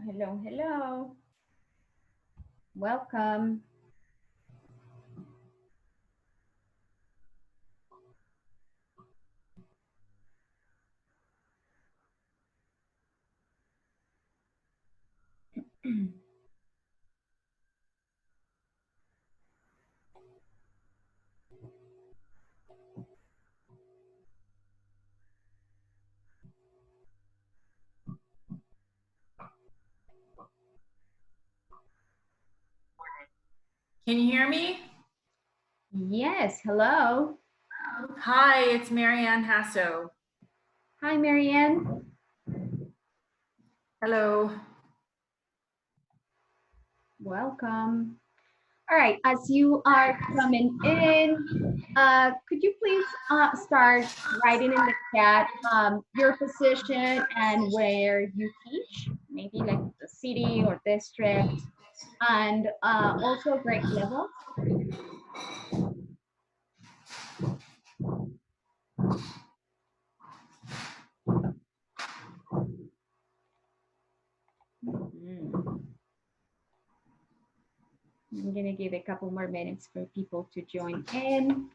Hello, hello. Welcome. Can you hear me? Yes, hello. Hi, it's Marianne Hasso. Hi, Marianne. Hello. Welcome. All right, as you are coming in, could you please start writing in the chat your position and where you teach, maybe like the city or district, and also grade level. I'm gonna give a couple more minutes for people to join in.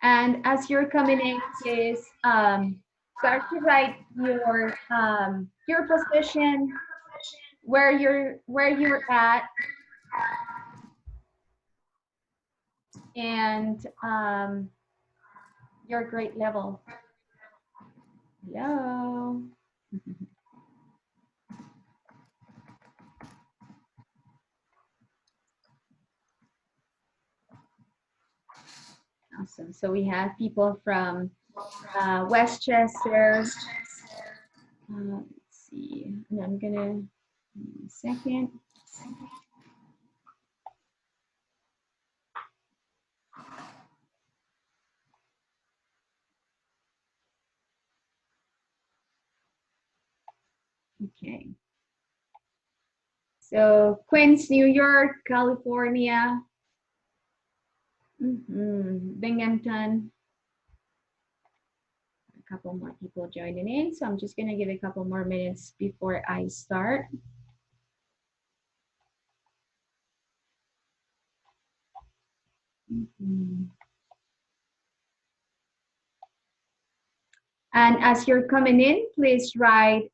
And as you're coming in, please start to write your position, where you're at, and your grade level. Hello. Awesome. So we have people from Westchester. Let's see. And I'm gonna second. Okay. So Queens, New York, California, Binghamton. A couple more people joining in, so I'm just gonna give a couple more minutes before I start. And as you're coming in, please write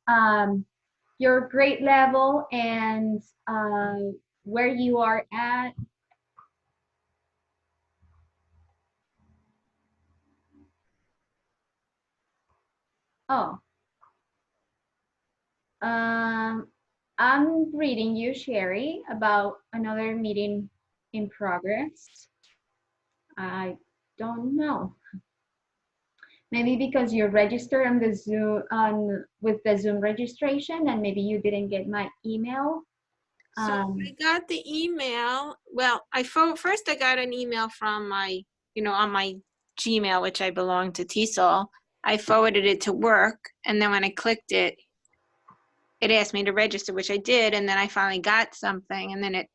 your grade level and where you are at. Oh, I'm reading you, Sherry, about another meeting in progress. I don't know. Maybe because you're registered on the Zoom with the Zoom registration, and maybe you didn't get my email. So I got the email. Well, first I got an email from my, on my Gmail, which I belong to TESOL. I forwarded it to work, and then when I clicked it, it asked me to register, which I did, and then I finally got something, and then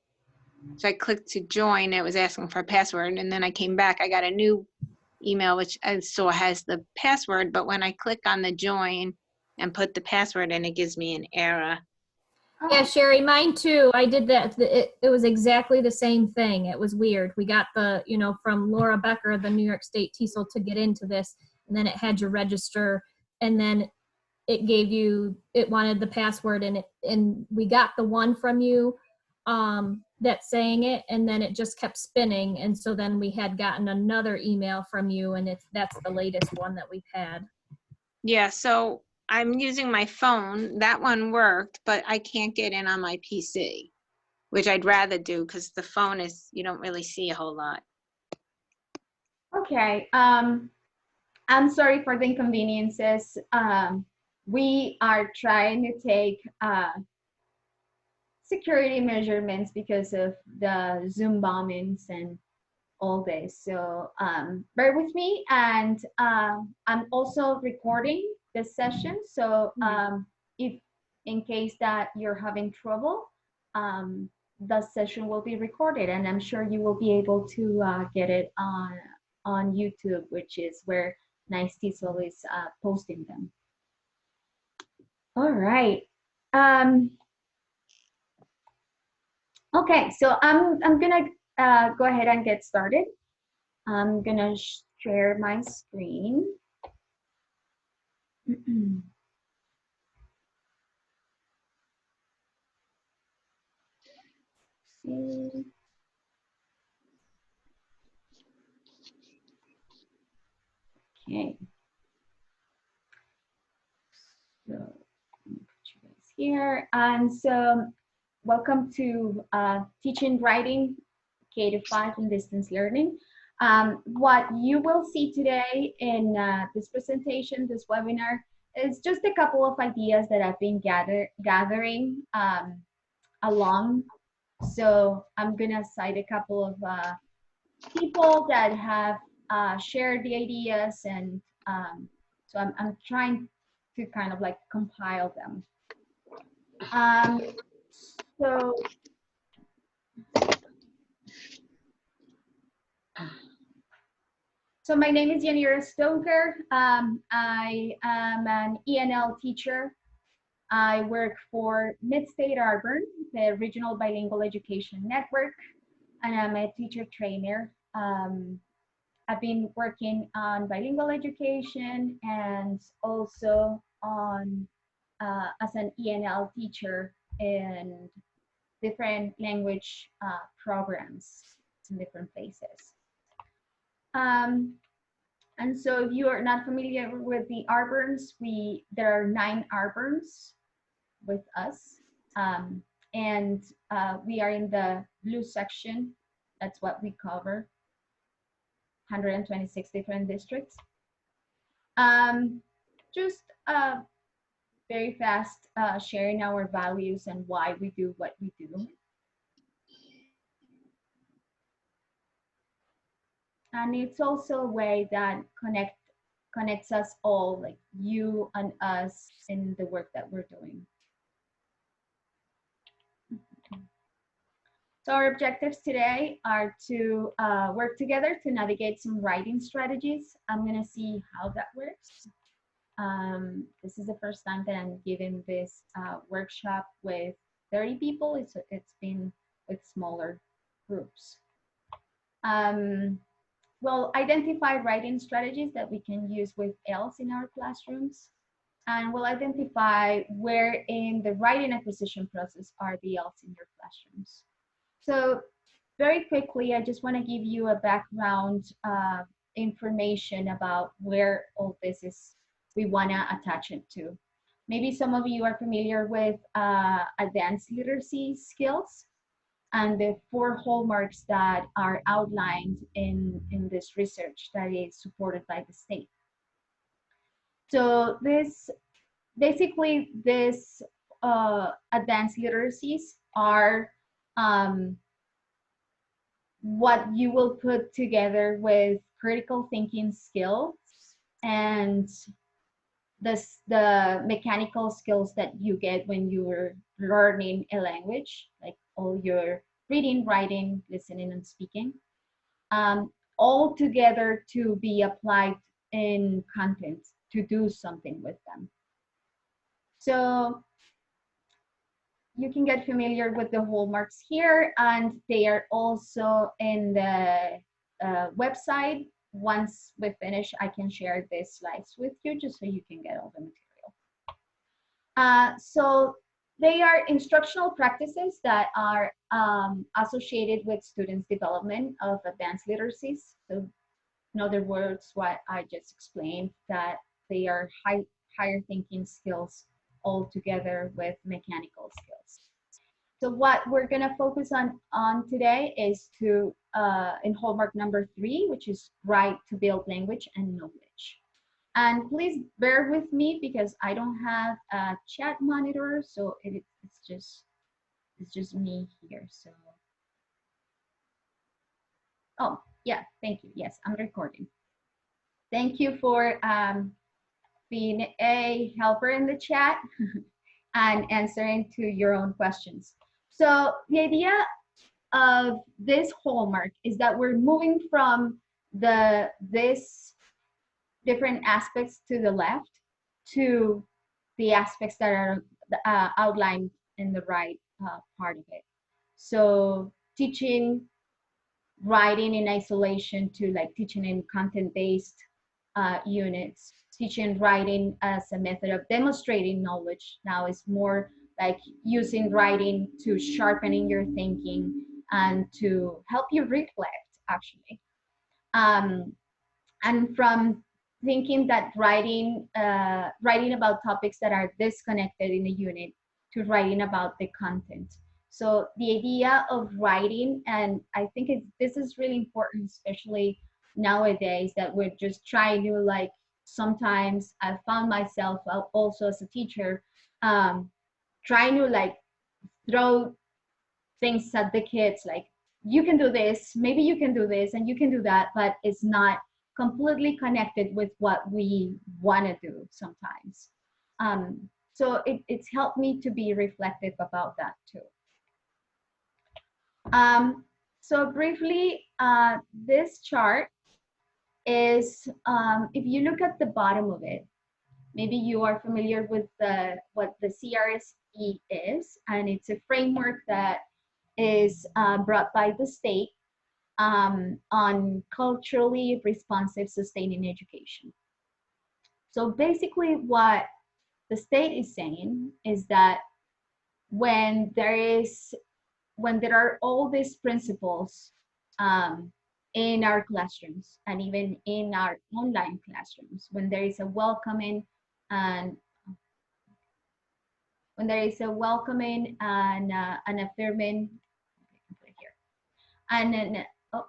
so I clicked to join. It was asking for a password, and then I came back. I got a new email, which I saw has the password, but when I click on the join and put the password in, it gives me an error. Yeah, Sherry, mine too. I did that. It was exactly the same thing. It was weird. We got the, from Laura Becker, the New York State TESOL, to get into this, and then it had you register, and then it wanted the password, and we got the one from you that's saying it, and then it just kept spinning, and so then we had gotten another email from you, and that's the latest one that we've had. Yeah, so I'm using my phone. That one worked, but I can't get in on my PC, which I'd rather do because the phone you don't really see a whole lot. Okay. I'm sorry for the inconveniences. We are trying to take security measurements because of the Zoom bombings and all this. So bear with me. And I'm also recording this session. So if in case that you're having trouble, the session will be recorded, and I'm sure you will be able to get it on YouTube, which is where Nice Diesel is posting them. All right. Okay, so I'm gonna go ahead and get started. I'm gonna share my screen. See. Okay. So let me put you guys here. And so welcome to Teaching Writing K-5 in Distance Learning. What you will see today in this presentation, this webinar, is just a couple of ideas that I've been gathering along. So I'm gonna cite a couple of people that have shared the ideas, and so I'm trying to kind of like compile them. So my name is Stoker. I am an ENL teacher. I work for Mid-State Auburn, the Regional Bilingual Education Network, and I'm a teacher trainer. I've been working on bilingual education and also on as an ENL teacher in different language programs in different places. And so if you are not familiar with the Arborns, there are 9 Arborns with us. And we are in the blue section. That's what we cover, 126 different districts. Just very fast sharing our values and why we do what we do. And it's also a way that connects us all, like you and us, in the work that we're doing. So our objectives today are to work together to navigate some writing strategies. I'm gonna see how that works. This is the first time that I'm giving this workshop with 30 people. It's been with smaller groups. We'll identify writing strategies that we can use with ELs in our classrooms. And we'll identify where in the writing acquisition process are the ELs in your classrooms. So very quickly, I just want to give you a background information about where all this is, we want to attach it to. Maybe some of you are familiar with advanced literacy skills and the 4 hallmarks that are outlined in this research that is supported by the state. So basically this advanced literacies are what you will put together with critical thinking skills and the mechanical skills that you get when you're learning a language, like all your reading, writing, listening, and speaking, all together to be applied in content to do something with them. So you can get familiar with the hallmarks here, and they are also in the website. Once we finish, I can share these slides with you just so you can get all the material. So they are instructional practices that are associated with students' development of advanced literacies. So in other words, what I just explained, that they are higher thinking skills all together with mechanical skills. So what we're gonna focus on today is in hallmark number 3, which is write to build language and knowledge. And please bear with me because I don't have a chat monitor, so it's just me here. So, oh yeah, thank you. Yes, I'm recording. Thank you for being a helper in the chat and answering to your own questions. So the idea of this hallmark is that we're moving from this different aspects to the left to the aspects that are outlined in the right part of it. So teaching writing in isolation to like teaching in content-based units, teaching writing as a method of demonstrating knowledge now is more like using writing to sharpening your thinking and to help you reflect actually. And from thinking that writing about topics that are disconnected in a unit to writing about the content. So the idea of writing, and I think this is really important, especially nowadays that we're just trying to like, sometimes I found myself also as a teacher trying to like throw things at the kids like, you can do this, maybe you can do this, and you can do that, but it's not completely connected with what we want to do sometimes. So it's helped me to be reflective about that too. So briefly, this chart is, if you look at the bottom of it, maybe you are familiar with what the CRSE is, and it's a framework that is brought by the state on culturally responsive sustaining education. So basically what the state is saying is that when there are all these principles in our classrooms and even in our online classrooms, when there is a welcoming and an affirming, and an, oh,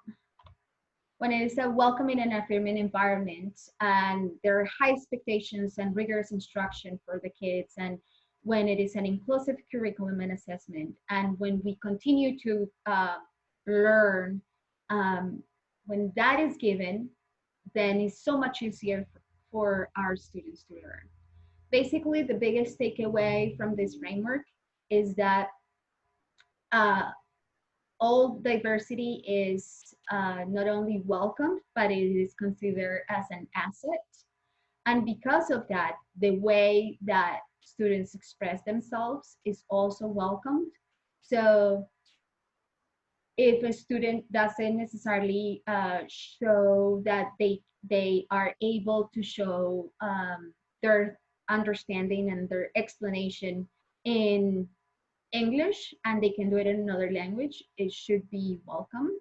when it is a welcoming and affirming environment, and there are high expectations and rigorous instruction for the kids, and when it is an inclusive curriculum and assessment, and when we continue to learn, when that is given, then it's so much easier for our students to learn. Basically, the biggest takeaway from this framework is that all diversity is not only welcomed, but it is considered as an asset. And because of that, the way that students express themselves is also welcomed. So if a student doesn't necessarily show that they are able to show their understanding and their explanation in English and they can do it in another language, it should be welcomed.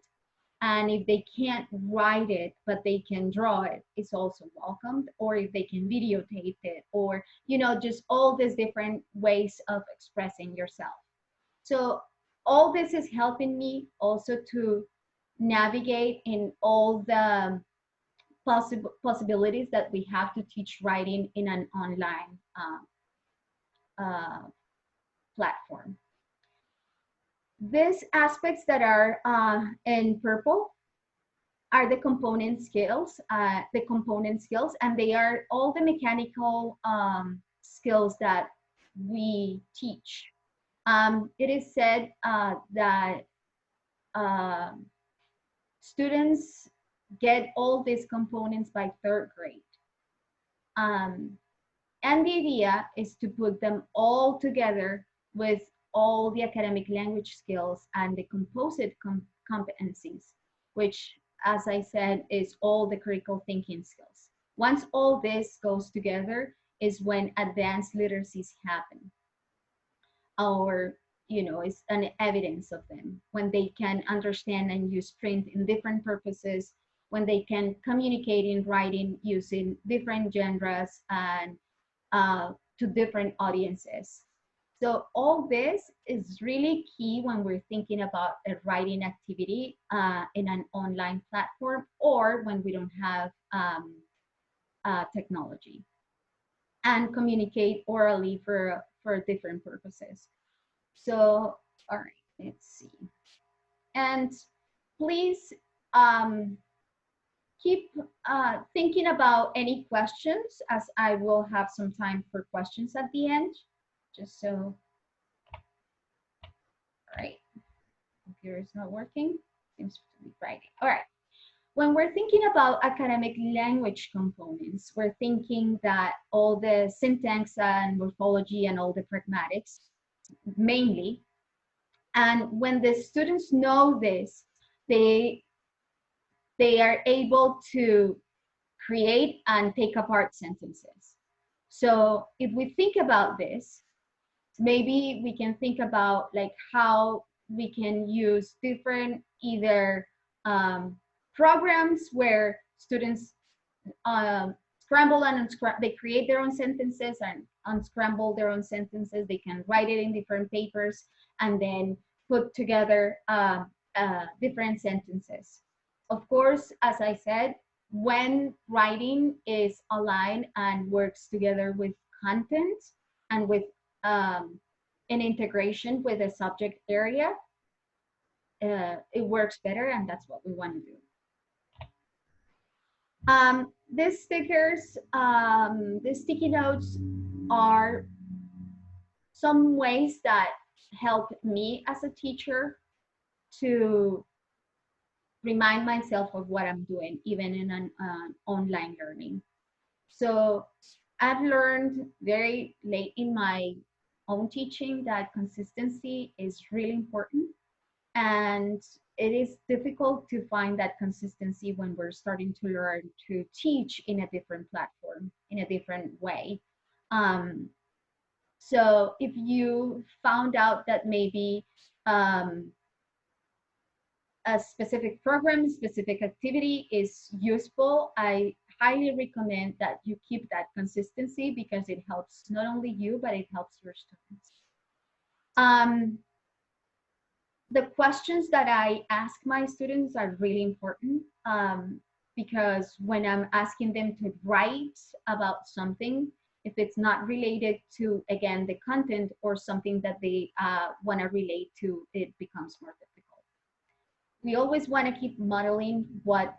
And if they can't write it, but they can draw it, it's also welcomed. Or if they can videotape it, or, just all these different ways of expressing yourself. So all this is helping me also to navigate in all the possibilities that we have to teach writing in an online platform. These aspects that are in purple are the component skills, and they are all the mechanical skills that we teach. It is said that students get all these components by 3rd grade. And the idea is to put them all together with all the academic language skills and the composite competencies, which, as I said, is all the critical thinking skills. Once all this goes together is when advanced literacies happen, or is an evidence of them, when they can understand and use print in different purposes, when they can communicate in writing using different genres and to different audiences. So all this is really key when we're thinking about a writing activity in an online platform, or when we don't have technology, and communicate orally for different purposes. So, all right, let's see. And please keep thinking about any questions, as I will have some time for questions at the end, just so. All right, computer is not working, seems to be writing. All right, when we're thinking about academic language components, we're thinking that all the syntax and morphology and all the pragmatics mainly. And when the students know this, they are able to create and take apart sentences. So if we think about this, maybe we can think about like how we can use different either programs where students scramble and they create their own sentences and unscramble their own sentences. They can write it in different papers and then put together different sentences. Of course, as I said, when writing is aligned and works together with content and with an integration with a subject area, it works better, and that's what we want to do. These stickers, these sticky notes are some ways that help me as a teacher to remind myself of what I'm doing, even in an online learning. So I've learned very late in my own teaching that consistency is really important. And it is difficult to find that consistency when we're starting to learn to teach in a different platform, in a different way. So if you found out that maybe a specific program, specific activity is useful, I highly recommend that you keep that consistency because it helps not only you, but it helps your students. The questions that I ask my students are really important because when I'm asking them to write about something, if it's not related to, again, the content or something that they want to relate to, it becomes more difficult. We always want to keep modeling what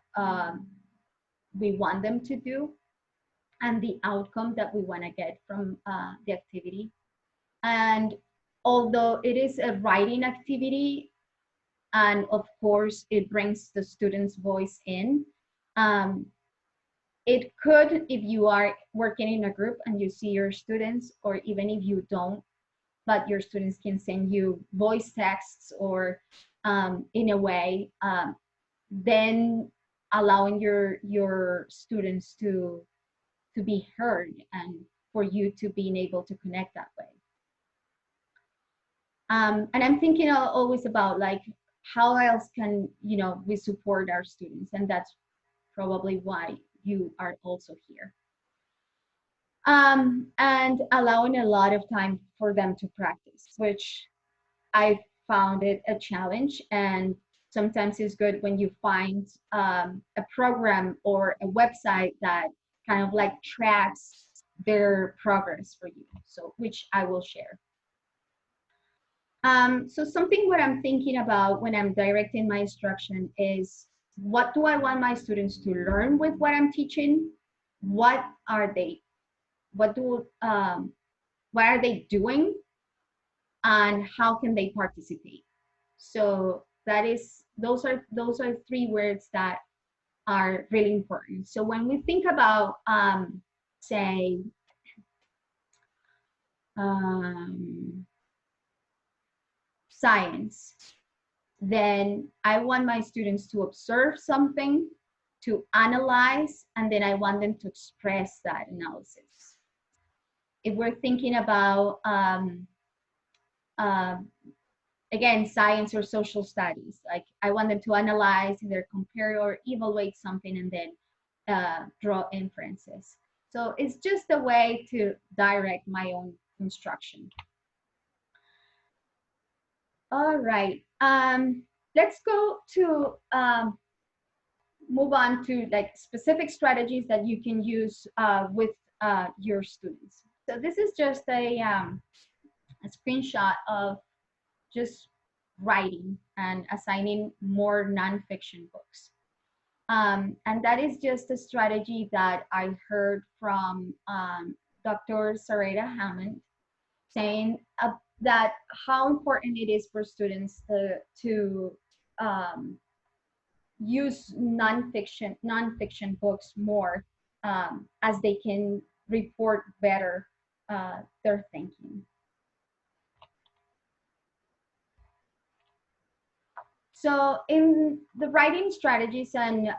we want them to do and the outcome that we want to get from the activity. And although it is a writing activity, and of course, it brings the student's voice in. It could, if you are working in a group and you see your students, or even if you don't, but your students can send you voice texts or in a way, then allowing your students to be heard and for you to being able to connect that way. And I'm thinking always about like, how else can we support our students, and that's probably why you are also here. And allowing a lot of time for them to practice, which I found it a challenge, and sometimes it's good when you find a program or a website that kind of like tracks their progress for you, so which I will share. So something what I'm thinking about when I'm directing my instruction is, what do I want my students to learn with what I'm teaching? What are they? What are they doing? And how can they participate? So those are three words that are really important. So when we think about say science, then I want my students to observe something, to analyze, and then I want them to express that analysis. If we're thinking about, again, science or social studies, like I want them to analyze, either compare or evaluate something, and then draw inferences. So it's just a way to direct my own instruction. All right, let's go to move on to like specific strategies that you can use with your students. So this is just a screenshot of just writing and assigning more nonfiction books. And that is just a strategy that I heard from Dr. Sarita Hammond saying that how important it is for students to use nonfiction books more, as they can report better their thinking. So in the writing strategies, and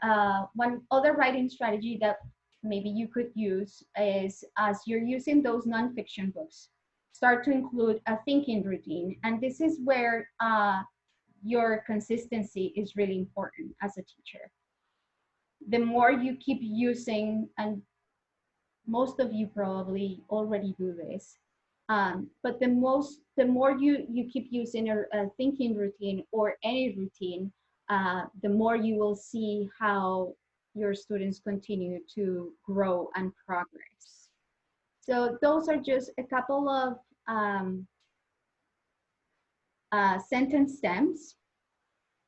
one other writing strategy that maybe you could use is, as you're using those nonfiction books, start to include a thinking routine. And this is where your consistency is really important as a teacher. The more you keep using, and most of you probably already do this, but the more you keep using a thinking routine or any routine, the more you will see how your students continue to grow and progress. So those are just a couple of sentence stems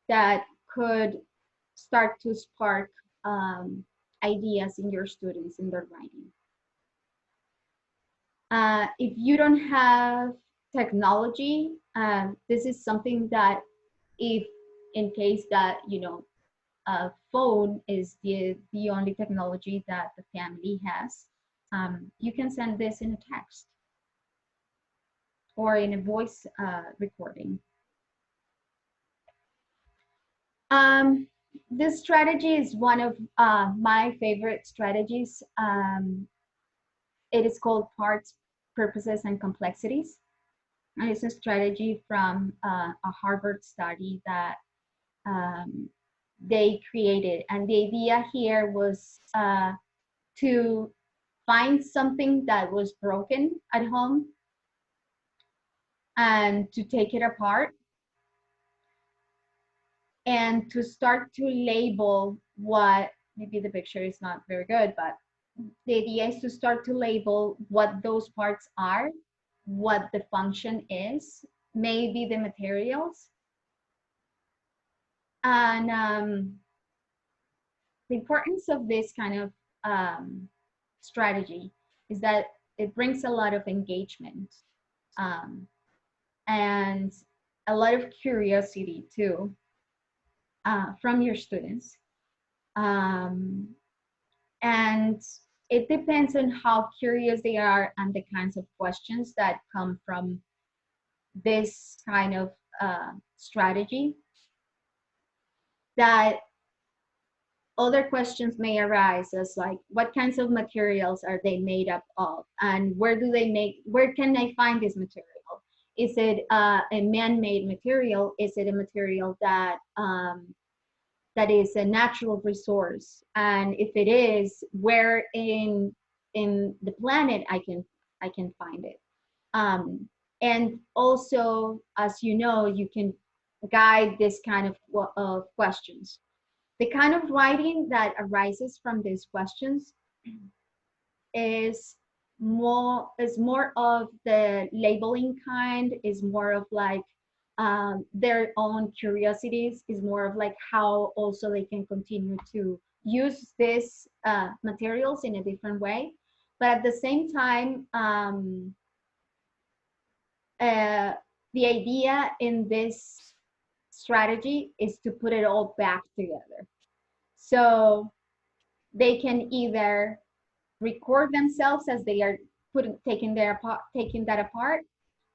that could start to spark ideas in your students in their writing. If you don't have technology, this is something that, if in case that, you know, a phone is the only technology that the family has, you can send this in a text or in a voice recording. This strategy is one of my favorite strategies. It is called Parts, Purposes, and Complexities. And it's a strategy from a Harvard study that they created. And the idea here was to find something that was broken at home and to take it apart and to start to label what, maybe the picture is not very good, but the idea is to start to label what those parts are, what the function is, maybe the materials. And the importance of this kind of strategy is that it brings a lot of engagement and a lot of curiosity too from your students. And it depends on how curious they are and the kinds of questions that come from this kind of strategy, that other questions may arise, as like, what kinds of materials are they made up of, and where can I find this material? Is it a man-made material? Is it a material that that is a natural resource? And if it is, where in the planet I can find it? And also, as you know, you can guide this kind of questions. The kind of writing that arises from these questions is more of the labeling kind, is more of like their own curiosities, is more of like how also they can continue to use these materials in a different way. But at the same time, the idea in this strategy is to put it all back together. So they can either record themselves as they are taking that apart.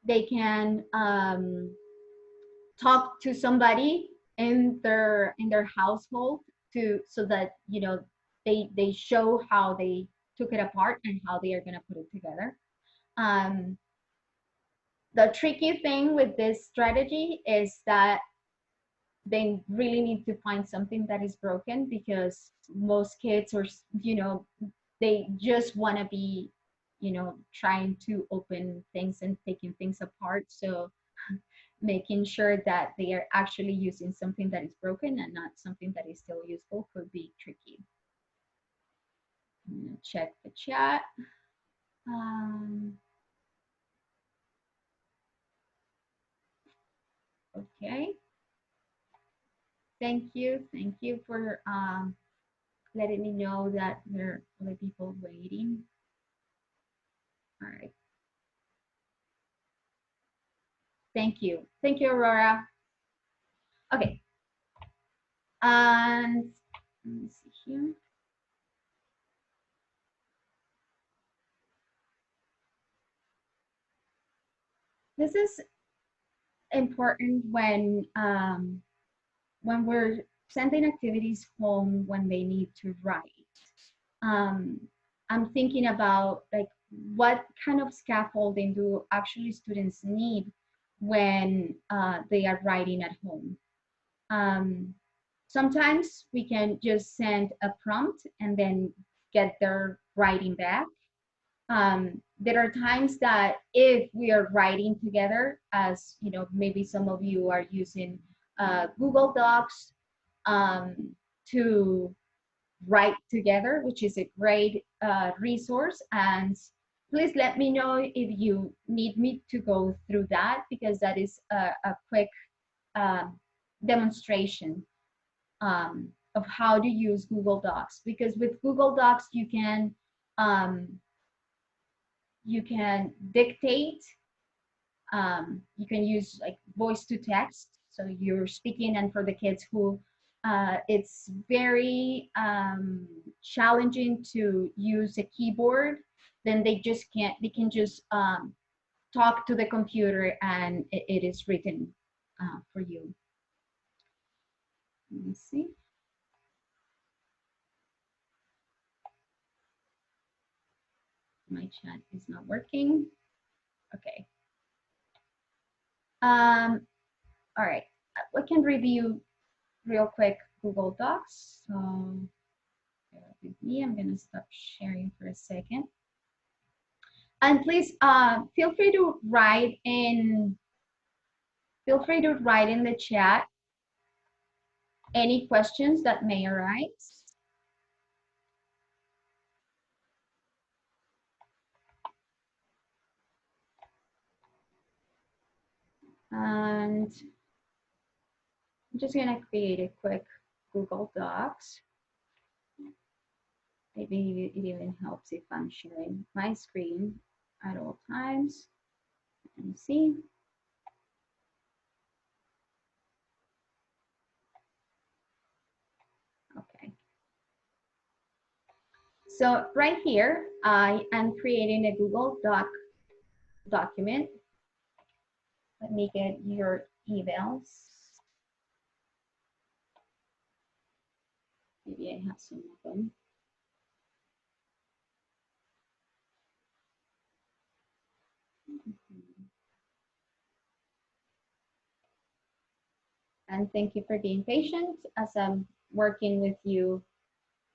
They can talk to somebody in their household so that, you know, they show how they took it apart and how they are going to put it together. The tricky thing with this strategy is that they really need to find something that is broken, because most kids are, you know, they just want to be, you know, trying to open things and taking things apart. So making sure that they are actually using something that is broken and not something that is still useful could be tricky. I'm gonna check the chat. Okay. Thank you for letting me know that there are other people waiting. All right. Thank you. Thank you, Aurora. Okay. And let me see here. This is important when we're sending activities home when they need to write. I'm thinking about like what kind of scaffolding do actually students need when they are writing at home. Sometimes we can just send a prompt and then get their writing back. There are times that if we are writing together, as you know, maybe some of you are using Google Docs to write together, which is a great resource. And please let me know if you need me to go through that, because that is a quick demonstration of how to use Google Docs. Because with Google Docs, you can dictate, you can use like voice to text, so you're speaking, and for the kids who it's very challenging to use a keyboard, then they can just talk to the computer and it is written for you. Let me see. My chat is not working. Okay. All right, we can review real quick Google Docs. So bear with me, I'm gonna stop sharing for a second. And please feel free to write in the chat any questions that may arise. And I'm just gonna create a quick Google Docs. Maybe it even helps if I'm sharing my screen at all times. Let me see. Okay. So right here, I am creating a Google document. Let me get your emails. Maybe I have some of them. And thank you for being patient as I'm working with you,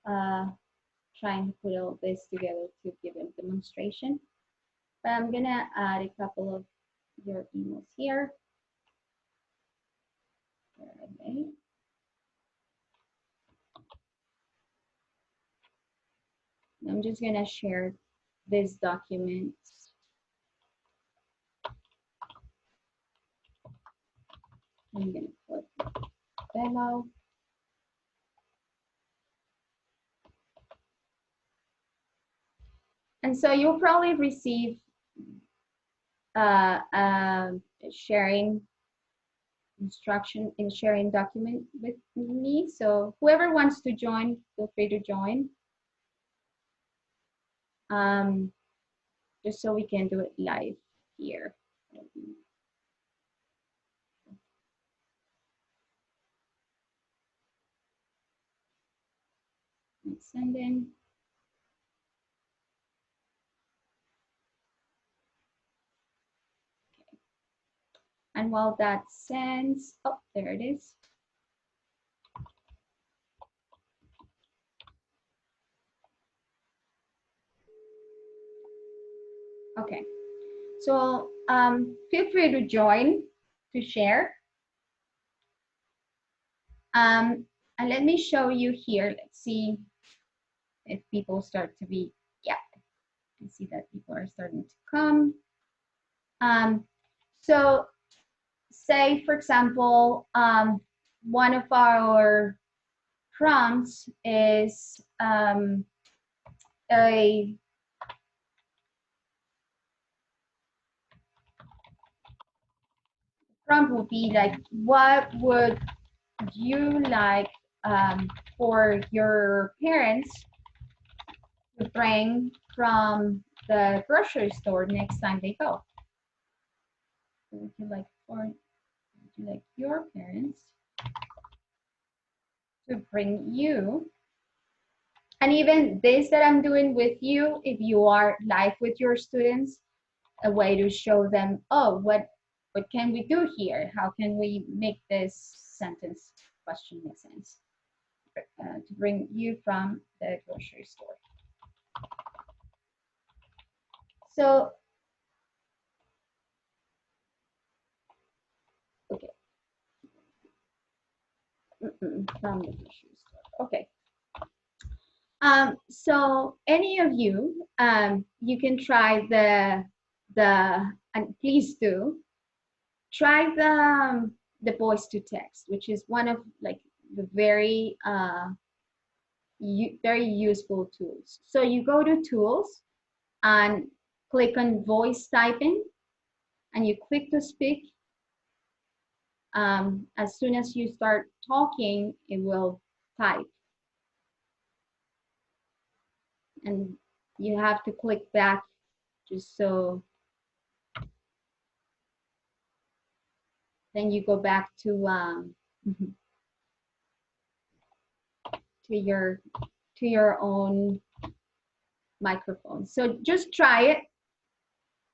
trying to put all this together to give a demonstration. But I'm gonna add a couple of your emails here. Where are they? I'm just gonna share this document. I'm gonna put demo. And so you'll probably receive sharing instruction in sharing document with me. So whoever wants to join, feel free to join. Just so we can do it live here. Let's send in. Okay. And while that sends, oh, there it is. Okay, so feel free to join to share. And let me show you here. Let's see if people start to be, yeah, I see that people are starting to come. So say, for example, one of our prompts is a prompt would be like, what would you like for your parents to bring from the grocery store next time they go? Would you like your parents to bring you? And even this that I'm doing with you, if you are live with your students, a way to show them, oh, what can we do here? How can we make this sentence question make sense? To bring you from the grocery store. So, okay. From the grocery store. Okay. So any of you, you can try and please do, try the voice to text, which is one of like the very very useful tools. So you go to tools and click on voice typing, and you click to speak. As soon as you start talking, it will type, and you have to click back just so then you go back to your own microphone. So just try it.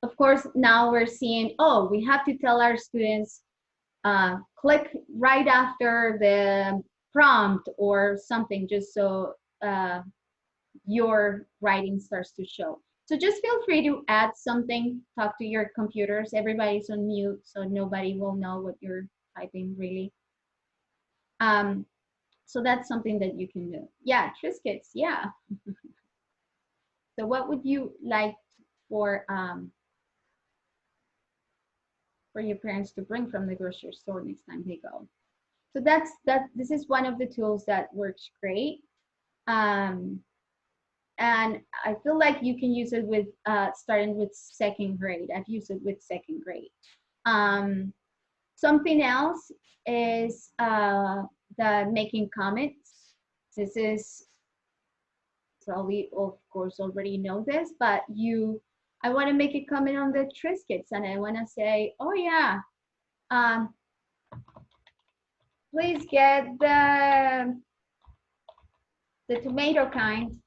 Of course, now we're seeing, oh, we have to tell our students click right after the prompt or something, just so your writing starts to show. So just feel free to add something, talk to your computers. Everybody's on mute, so nobody will know what you're typing really. So that's something that you can do. Yeah, Triscuits, yeah. So what would you like for your parents to bring from the grocery store next time they go? So this is one of the tools that works great. And I feel like you can use it with starting with second grade. I've used it with second grade. Something else is the making comments. This is probably, of course, already know this, but I want to make a comment on the Triscuits, and I want to say, oh yeah, please get the tomato kind,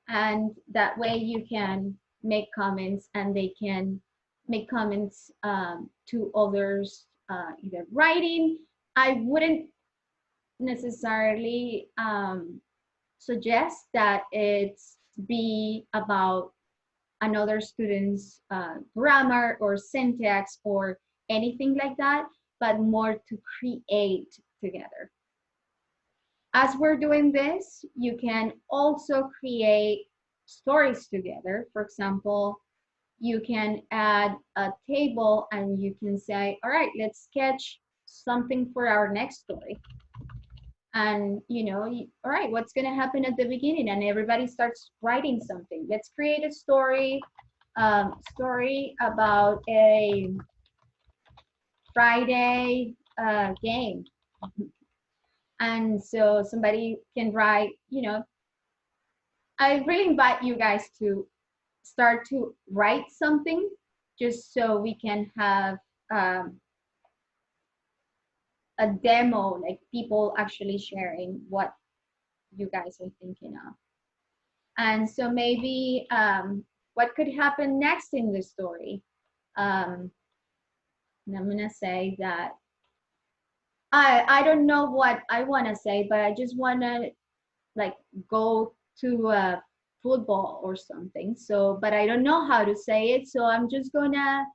and that way you can make comments, and they can make comments to others, either writing. I wouldn't necessarily suggest that it's be about another student's grammar or syntax or anything like that, but more to create together. As we're doing this, you can also create stories together. For example, you can add a table and you can say, all right, let's sketch something for our next story. And all right, what's going to happen at the beginning? And everybody starts writing something. Let's create a story about a Friday game. And so somebody can write, I really invite you guys to start to write something, just so we can have a demo, like people actually sharing what you guys are thinking of. And so maybe what could happen next in the story? And I'm gonna say that I don't know what I wanna say, but I just wanna like go to football or something. So, but I don't know how to say it. So I just wanna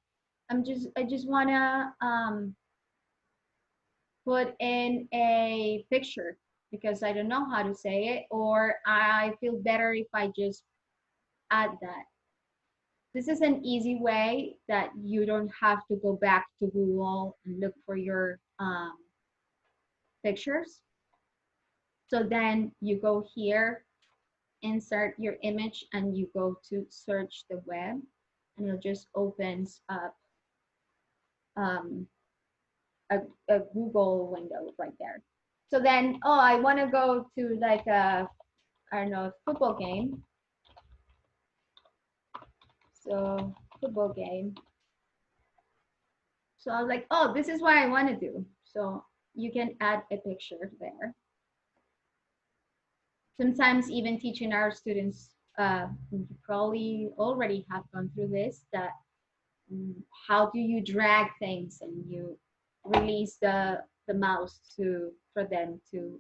put in a picture because I don't know how to say it, or I feel better if I just add that. This is an easy way that you don't have to go back to Google and look for your pictures. So then you go here, insert your image, and you go to search the web, and it just opens up a, a Google window right there. So then, oh, I want to go to like a, I don't know, football game. So football game. So I was like, oh, this is what I want to do. So you can add a picture there. Sometimes even teaching our students, you probably already have gone through this, that how do you drag things and you release the mouse for them to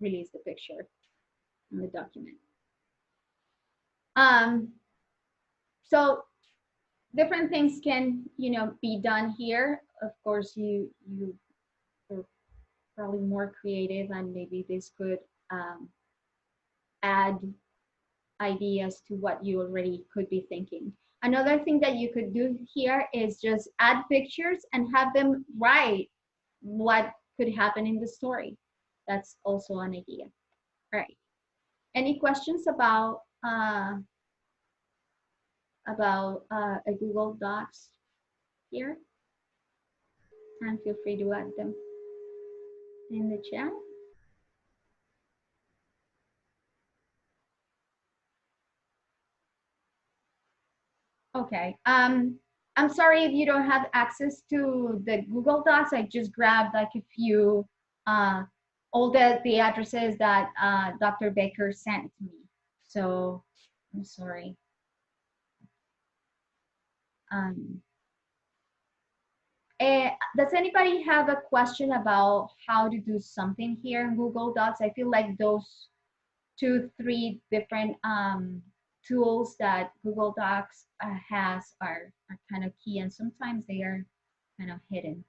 release the picture in the document. So different things can, be done here. Of course, you're probably more creative, and maybe this could add ideas to what you already could be thinking. Another thing that you could do here is just add pictures and have them write what could happen in the story. That's also an idea. All right. Any questions about a Google Docs here? And feel free to add them in the chat. Okay. I'm sorry if you don't have access to the Google Docs. I just grabbed like a few, all the addresses that Dr. Baker sent me. So I'm sorry. Does anybody have a question about how to do something here in Google Docs? I feel like those 2-3 different tools that Google Docs has are kind of key, and sometimes they are kind of hidden.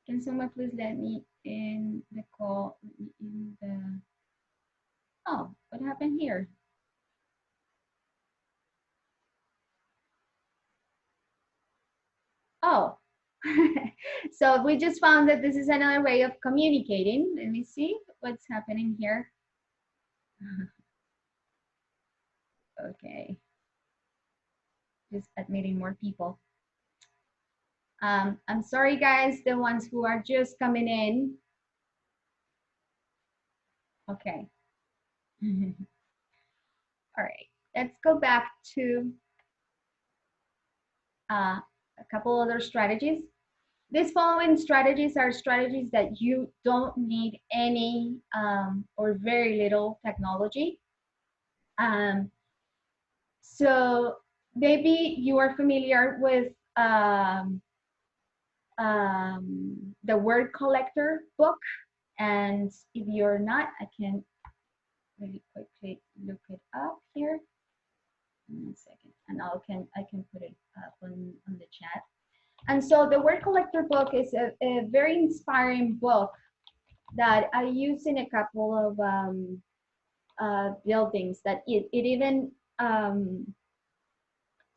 Can someone please let me in the call? Oh, what happened here? Oh, so we just found that this is another way of communicating. Let me see what's happening here. Okay, just admitting more people. I'm sorry, guys, the ones who are just coming in. Okay. All right, let's go back to a couple other strategies. These following strategies are strategies that you don't need any or very little technology. So maybe you are familiar with the word collector book, and if you're not, I can really quickly look it up here. 1 second, and I can put it up on the chat. And so the word collector book is a very inspiring book that I use in a couple of buildings, that it even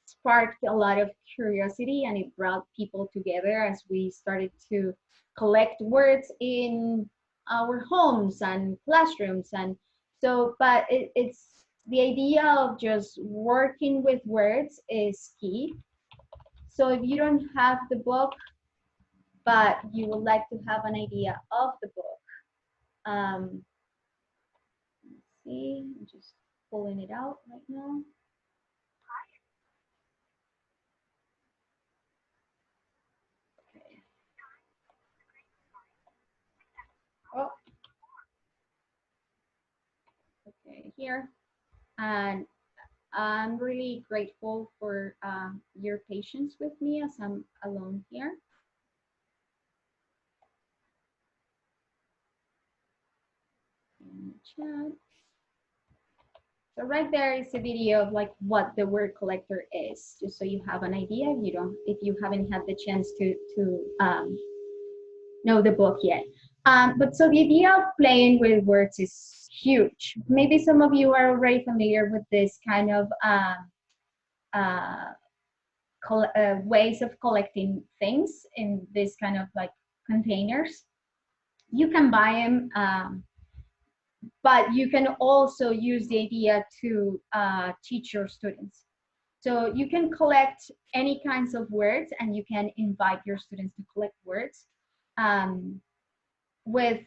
sparked a lot of curiosity, and it brought people together as we started to collect words in our homes and classrooms. And so, but it's the idea of just working with words is key. So if you don't have the book, but you would like to have an idea of the book, let's see, I'm just pulling it out right now. Okay. Oh. Okay, here. And I'm really grateful for your patience with me as I'm alone here. In the chat. So right there is a video of like what the word collector is, just so you have an idea if you haven't had the chance to know the book yet. But so the idea of playing with words is huge. Maybe some of you are already familiar with this kind of ways of collecting things in this kind of like containers. You can buy them, but you can also use the idea to teach your students. So you can collect any kinds of words, and you can invite your students to collect words with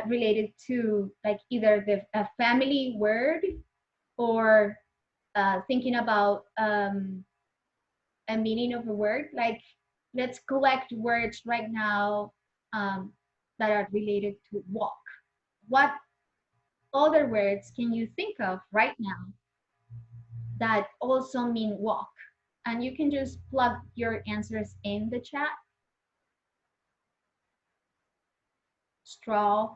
related to like either a family word, or thinking about a meaning of a word. Like, let's collect words right now that are related to walk. What other words can you think of right now that also mean walk? And you can just plug your answers in the chat. Straw,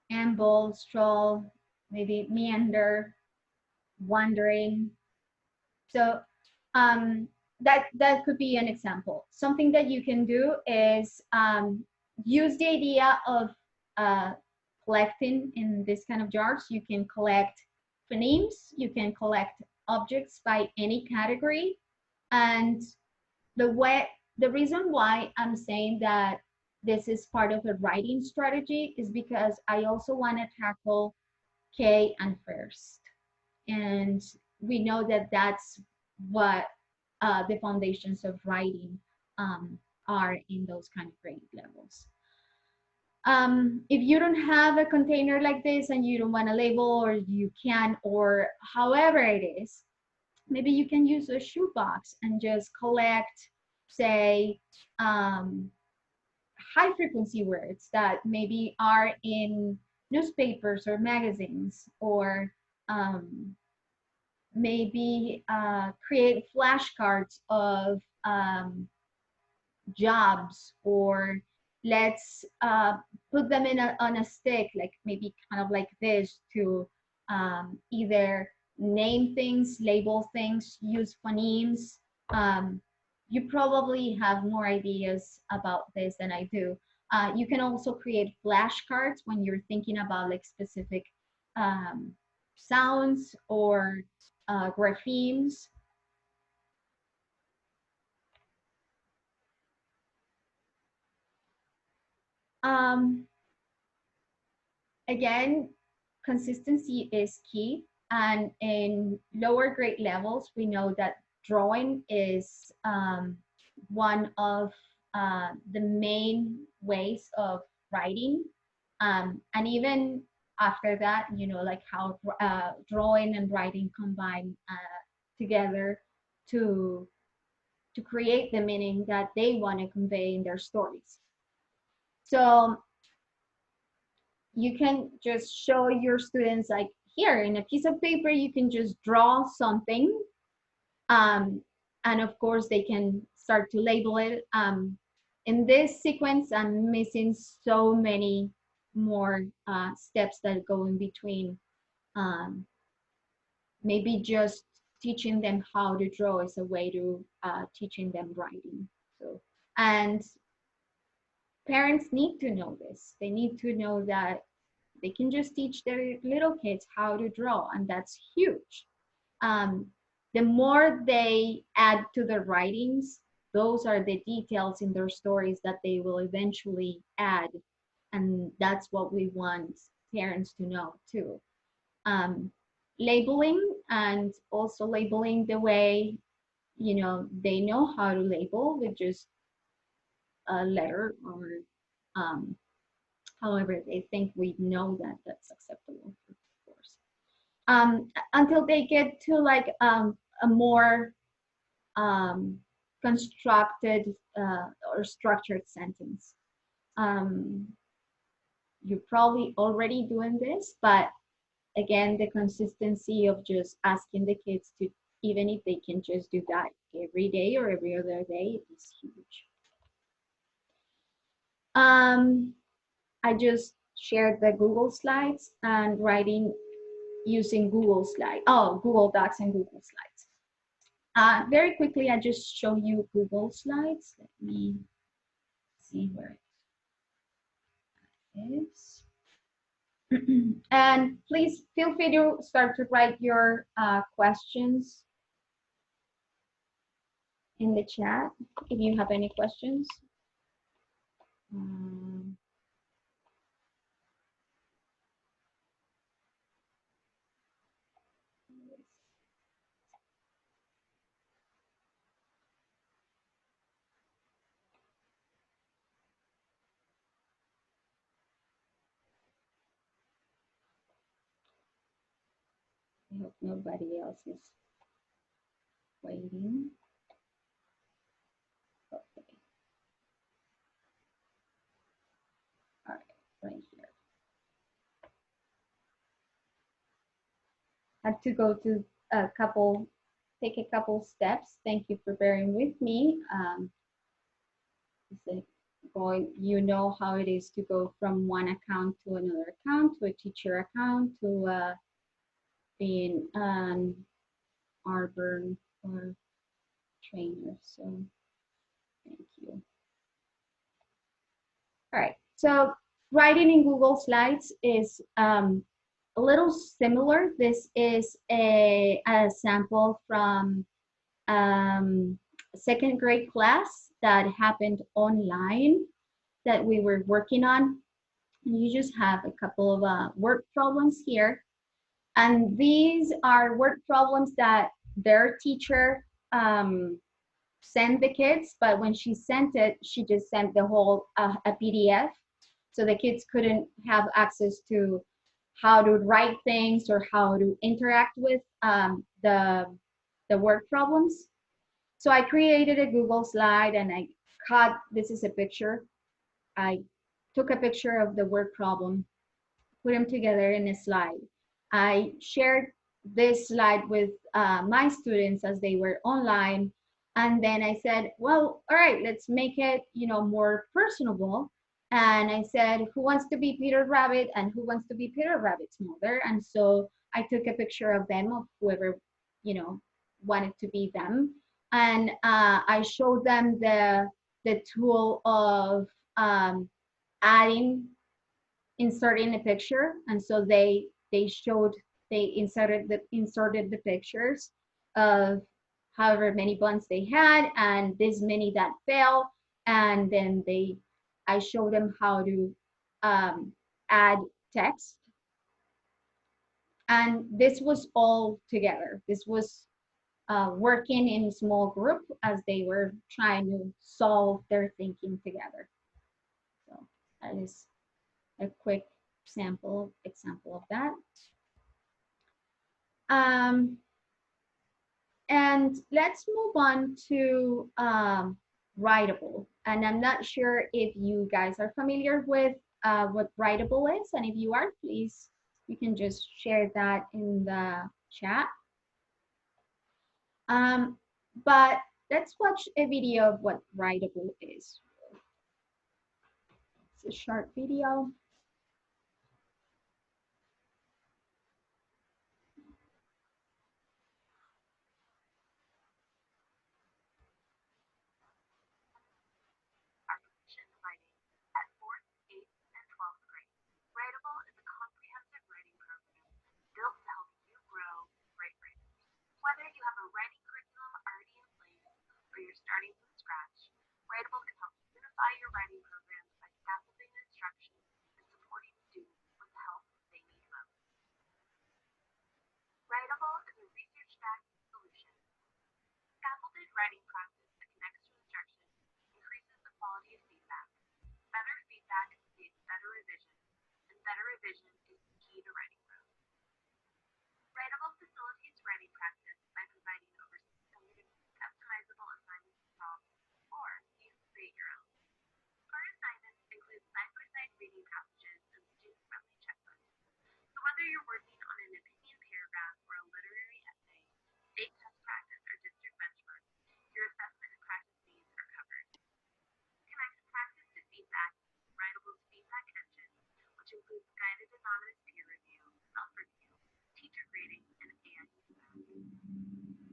amble, stroll, maybe meander, wandering. So that could be an example. Something that you can do is use the idea of collecting in this kind of jars. You can collect phonemes, you can collect objects by any category. And the reason why I'm saying that this is part of a writing strategy is because I also want to tackle K and first. And we know that that's what the foundations of writing are in those kind of grade levels. If you don't have a container like this and you don't want to label, or you can, or however it is, maybe you can use a shoebox and just collect, say, high frequency words that maybe are in newspapers or magazines, or maybe create flashcards of jobs, or let's put them on a stick, like maybe kind of like this, to either name things, label things, use phonemes. You probably have more ideas about this than I do. You can also create flashcards when you're thinking about like specific sounds or graphemes. Again, consistency is key. And in lower grade levels, we know that drawing is one of the main ways of writing. And even after that, you know, like how drawing and writing combine together to create the meaning that they want to convey in their stories. So you can just show your students, like, here in a piece of paper, you can just draw something. And of course, they can start to label it. In this sequence, I'm missing so many more steps that go in between. Maybe just teaching them how to draw is a way to teaching them writing. So, and parents need to know this. They need to know that they can just teach their little kids how to draw, and that's huge. The more they add to their writings, those are the details in their stories that they will eventually add, and that's what we want parents to know too. Labeling, and also labeling the way, you know, they know how to label, with just a letter, or however they think we know that that's acceptable, of course. Until they get to like a more constructed or structured sentence. You're probably already doing this, but again, the consistency of just asking the kids to, even if they can just do that every day or every other day, is huge. I just shared the Google Slides and writing using Google Docs and Google Slides. Very quickly, I just show you Google Slides. Let me see where it is. And please feel free to start to write your questions. in the chat if you have any questions. I hope nobody else is waiting. Okay. All right, right here. I had to go to take a couple steps. Thank you for bearing with me. You know how it is to go from one account to another account, to a teacher account, to being Arbor or trainer. So thank you. All right, so writing in Google Slides is a little similar. This is a sample from second grade class that happened online that we were working on. You just have a couple of word problems here. And these are word problems that their teacher sent the kids, but when she sent it, she just sent the whole a PDF. So the kids couldn't have access to how to write things or how to interact with the word problems. So I created a Google slide and I cut, this is a picture. I took a picture of the word problem, put them together in a slide. I shared this slide with my students as they were online. And then I said, well, all right, let's make it, more personable. And I said, who wants to be Peter Rabbit and who wants to be Peter Rabbit's mother? And so I took a picture of them, of whoever, wanted to be them. And I showed them the tool of inserting a picture, and so they inserted the pictures of however many buns they had and this many that fell, and then I showed them how to add text, and this was all together. This was working in a small group as they were trying to solve their thinking together. So that is a quick example of that. And let's move on to Writable. And I'm not sure if you guys are familiar with what Writable is, and if you are, please, you can just share that in the chat. But let's watch a video of what Writable is. It's a short video. Whether you have a writing curriculum already in place or you're starting from scratch, Writable can help unify your writing program by scaffolding instruction and supporting students with the help they need most. Writable is a research-backed solution. Scaffolded writing practice that connects to instruction increases the quality of feedback. Better feedback creates better revision, and better revision is the key to writing growth. Writable facilitates writing practice by providing over 600 customizable assignments to solve, or you can create your own. Our assignments include side-by-side reading passages and student-friendly checklists. So whether you're working on an opinion paragraph or a literary essay, state test practice or district benchmarks, your assessment and practice needs are covered. Connect practice to feedback with Writable's feedback engine, which includes guided anonymous peer review, self-review, teacher grading, and AI feedback.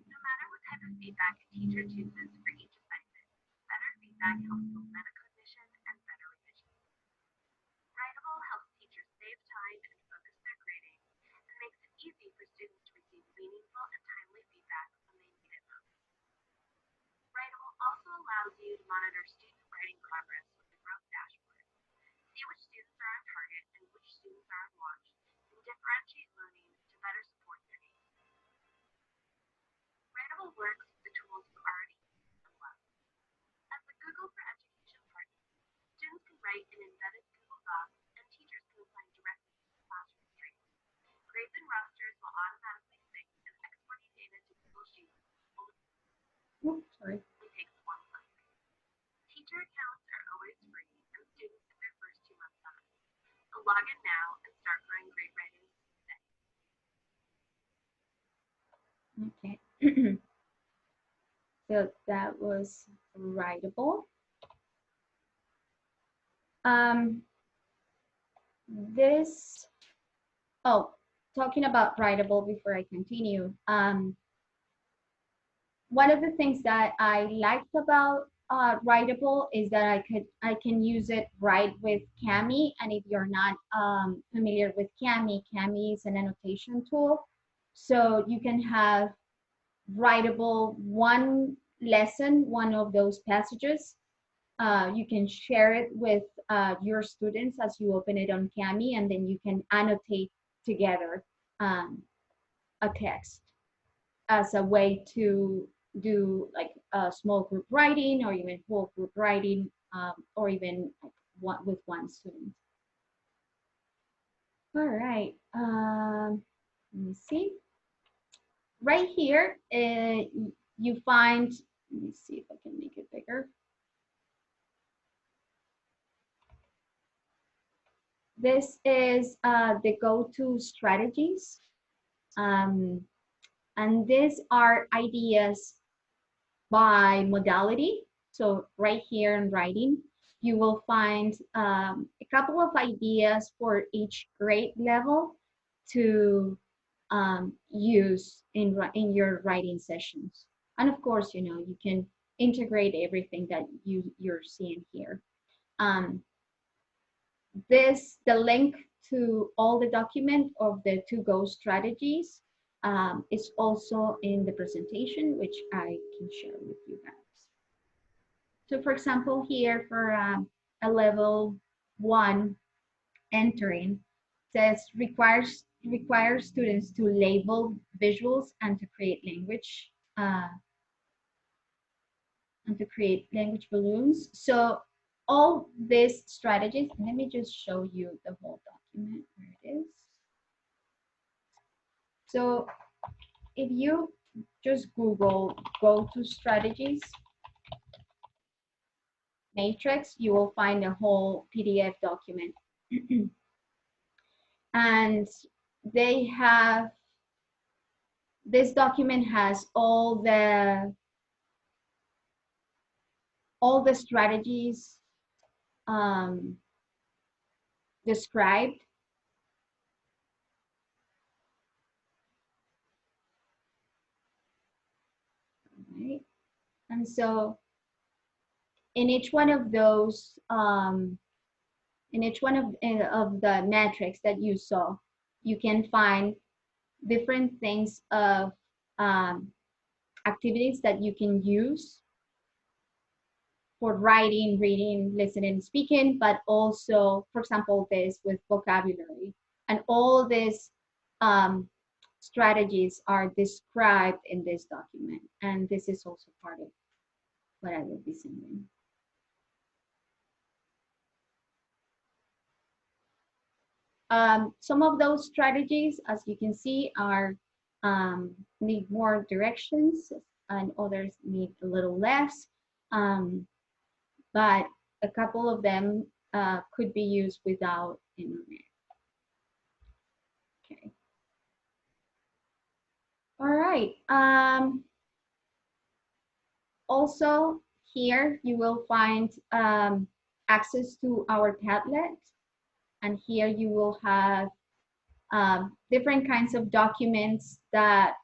No matter what type of feedback a teacher chooses for each assignment, better feedback helps build metacognition and better revision. Writable helps teachers save time and focus their grading, and makes it easy for students to receive meaningful and timely feedback when they need it most. Writable are and watch, and differentiate learning to better support their needs. Writable works with the tools you already use and love. As the Google for Education partner, students can write in embedded Google Docs, and teachers can assign directly to the classroom stream. Grades and rosters will automatically sync, and exporting data to Google Sheets Sorry. only takes one click. Teacher accounts are always free, and students get their first 2 months on it. So log in now and start growing great writing today. Okay. So that was writable. This, oh, talking about writable before I continue. One of the things that I liked about writable is that I can use it right with Kami. And if you're not familiar with Kami, Kami is an annotation tool. So you can have writable one lesson, one of those passages. You can share it with your students as you open it on Kami, and then you can annotate together a text as a way to do like a small group writing or even whole group writing, or even like with one student. All right, let me see. Right here, you find, let me see if I can make it bigger. This is the go-to strategies. And these are ideas by modality. So right here in writing, you will find a couple of ideas for each grade level to use in your writing sessions. And of course, you know, you can integrate everything that you're seeing here. The link to all the document of the to-go strategies is also in the presentation, which I can share with you guys. So for example, here for a level 1 entering, says requires students to label visuals and to create language balloons. So all these strategies, let me just show you the whole document where it is. So if you just Google go-to strategies matrix, you will find a whole PDF document. And they have, this document has all the strategies described. Right? And so in each one of those, in each one of the metrics that you saw, you can find different things of activities that you can use for writing, reading, listening, speaking, but also, for example, this with vocabulary. And all these strategies are described in this document. And this is also part of what I will be sending. Some of those strategies, as you can see, are need more directions, and others need a little less. But a couple of them could be used without internet. Okay. All right. Also, here you will find access to our Padlet. And here you will have different kinds of documents that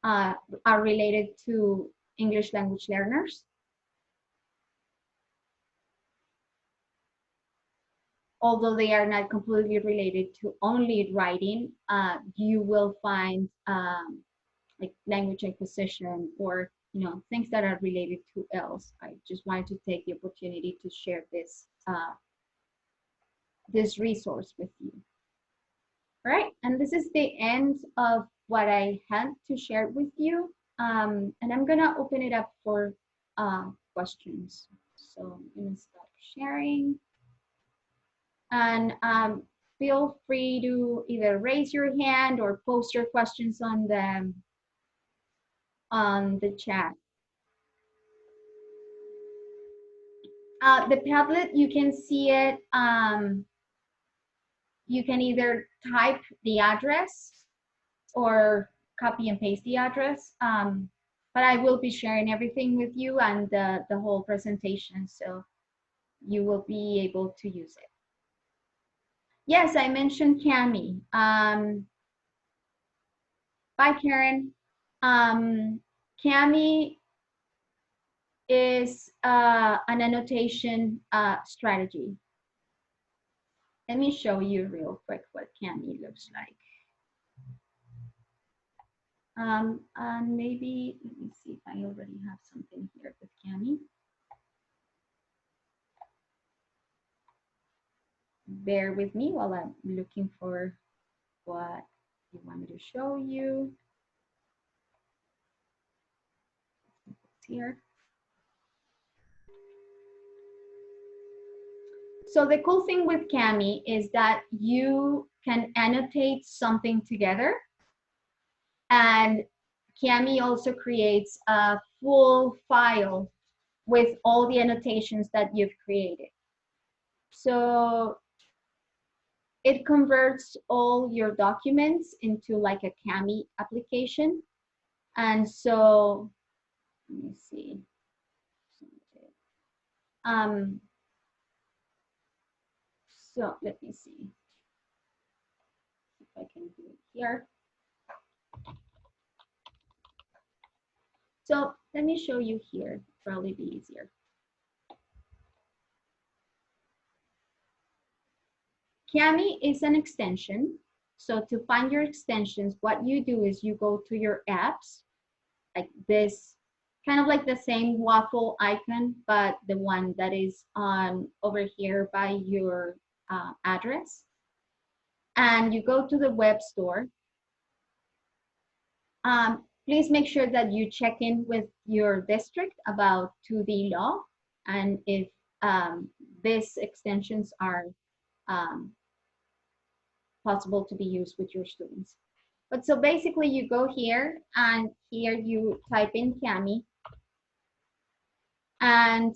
are related to English language learners. Although they are not completely related to only writing, you will find like language acquisition or things that are related to else. I just wanted to take the opportunity to share this this resource with you. All right, and this is the end of what I had to share with you. And I'm gonna open it up for questions. So I'm gonna stop sharing. And feel free to either raise your hand or post your questions on the chat. The Padlet, you can see it. You can either type the address or copy and paste the address. But I will be sharing everything with you and the whole presentation, so you will be able to use it. Yes, I mentioned Cami. Bye, Karen. Cami is an annotation strategy. Let me show you real quick what Cami looks like. And maybe, let me see if I already have something here with Cami. Bear with me while I'm looking for what you want me to show you. It's here. So the cool thing with Cami is that you can annotate something together, and Cami also creates a full file with all the annotations that you've created. So it converts all your documents into like a Cami application. And so, let me see. So let me see if I can do it here. So let me show you here, probably be easier. Cami is an extension. So to find your extensions, what you do is you go to your apps, like this, kind of like the same waffle icon, but the one that is on over here by your address. And you go to the web store. Please make sure that you check in with your district about 2D law and if these extensions are possible to be used with your students. But so basically you go here and here you type in Cami, and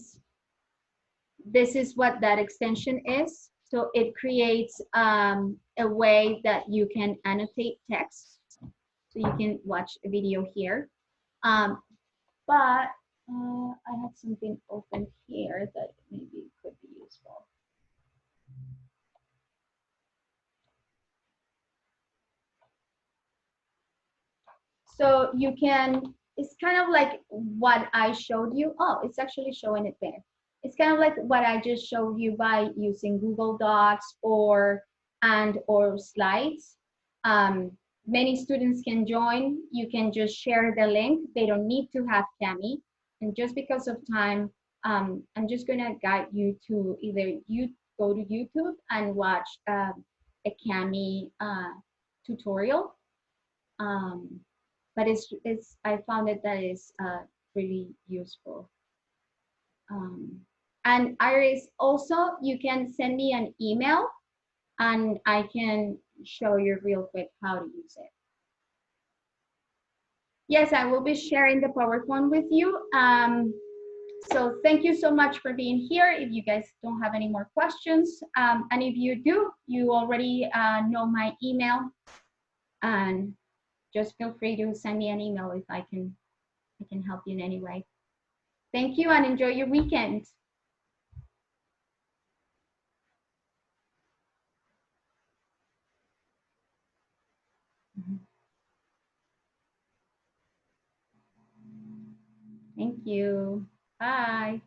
this is what that extension is. So it creates a way that you can annotate text. So you can watch a video here. But I have something open here that maybe could be useful. So you can, it's kind of like what I showed you. Oh, it's actually showing it there. It's kind of like what I just showed you by using Google Docs or slides. Many students can join. You can just share the link. They don't need to have Cami. And just because of time, I'm just gonna guide you to either you go to YouTube and watch a Cami tutorial. But I found it that is really useful. And Iris, also you can send me an email and I can show you real quick how to use it. Yes, I will be sharing the PowerPoint with you. So thank you so much for being here. If you guys don't have any more questions, and if you do, you already know my email, and just feel free to send me an email if I can help you in any way. Thank you and enjoy your weekend. Thank you. Bye.